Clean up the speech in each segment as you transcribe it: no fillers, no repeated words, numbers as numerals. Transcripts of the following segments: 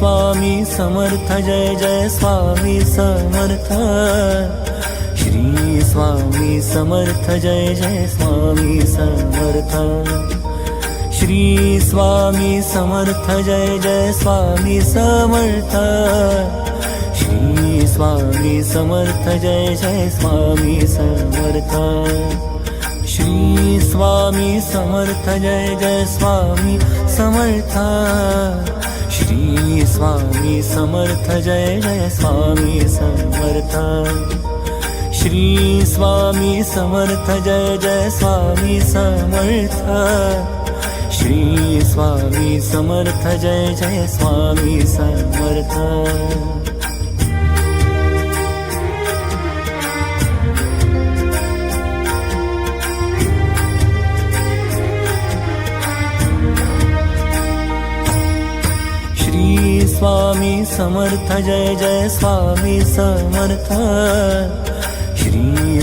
Swami Samarth Jai Jai Swami Samarth Shri Swami Samarth Jai Jai Swami Samarth Shri Swami Samarth Jai Jai Swami Samarth Shri Swami Samarth Jai Jai Swami Samarth Shri Swami Samarth Jai Jai Swami Samarth Shri Swami Samarth Jai Jai Swami Samarth Shri Swami Samarth Jai Jai Swami Samarth Shri Swami Samarth Jai Jai Swami Samarth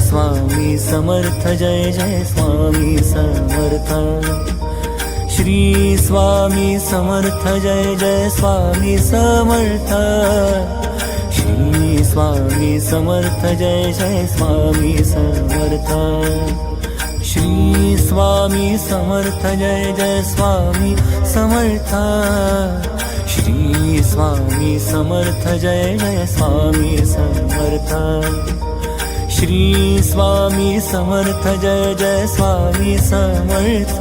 Swami Samarth Jai Jai Swami Samarth Shri Swami Samarth Jai Jai Swami Samarth Shri Swami Samarth Jai Jai Swami Samarth Shri Swami Samarth Jai Jai Swami Samarth Shri Swami Samarth Jai Jai Swami Samarth Shri Swami Samarth Jai Jai Swami Samarth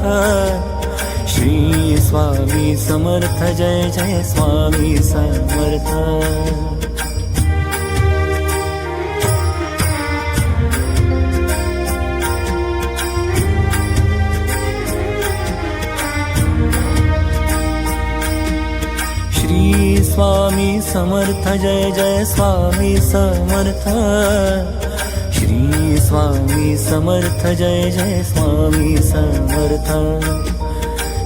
Shri Swami Samarth Jai Jai Swami Samarth Shri Swami Samarth Jai Jai Swami Samarth Swami Samarth Jai Jai Swami Samarth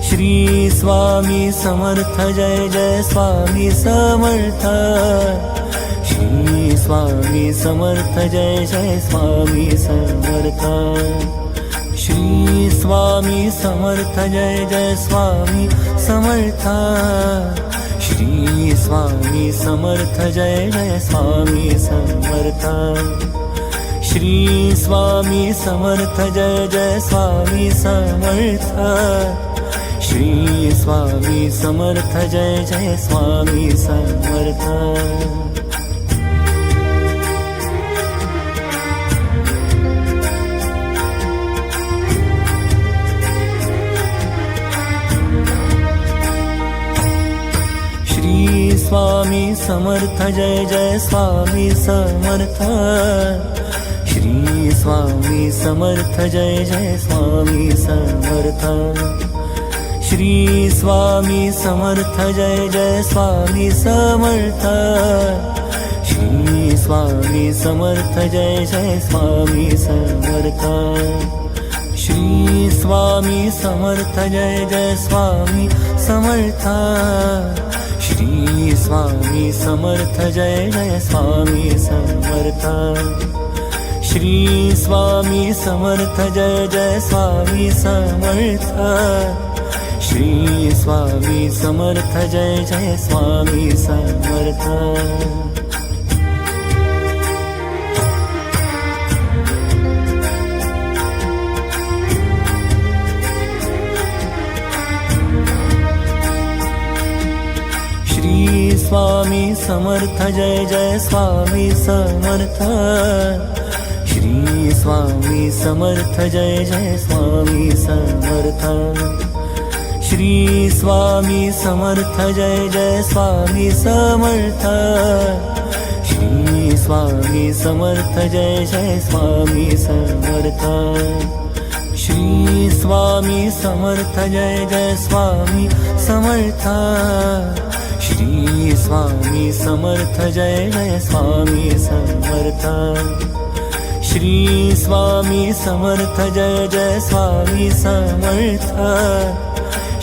Shri Swami Samarth Jai Jai Swami Samarth Shri Swami Samarth Jai Jai Swami Samarth Shri Swami Samarth Jai Jai Swami Samarth Shri Swami Samarth Jai Jai Swami Samarth Shri Swami Samarth Jai Jai Swami Samarth Shri Swami Samarth Jai Jai Swami Samarth Shri Swami Samarth Jai Jai Swami Samarth Swami Samarth Jai Jai Swami Samarth Shri Swami Samarth Jai Jai Swami Samarth Shri Swami Samarth Jai Jai Swami Samarth Shri Swami Samarth Jai Jai Swami Samarth Shri Swami Samarth Jai Jai Swami Samarth Shri Swami Samarth Jai Jai Swami Samarth Shri Swami Samarth Jai Jai Swami Samarth Shri Swami Samarth Jai Jai Swami Samarth Swami Samarth Jai Jai Swami Samarth Shri Swami Samarth Jai Jai Swami Samarth Shri Swami Samarth Jai Jai Swami Samarth Shri Swami Samarth Jai Jai Swami Samarth Shri Swami Samarth Jai Jai Swami Samarth Shri Swami Samarth Jai Jai Swami Samarth Shri Swami Samarth Jai Jai Swami Samarth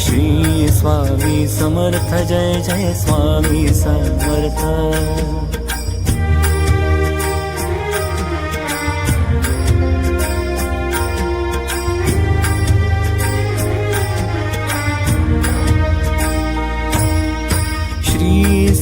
Shri Swami Samarth Jai Jai Swami Samarth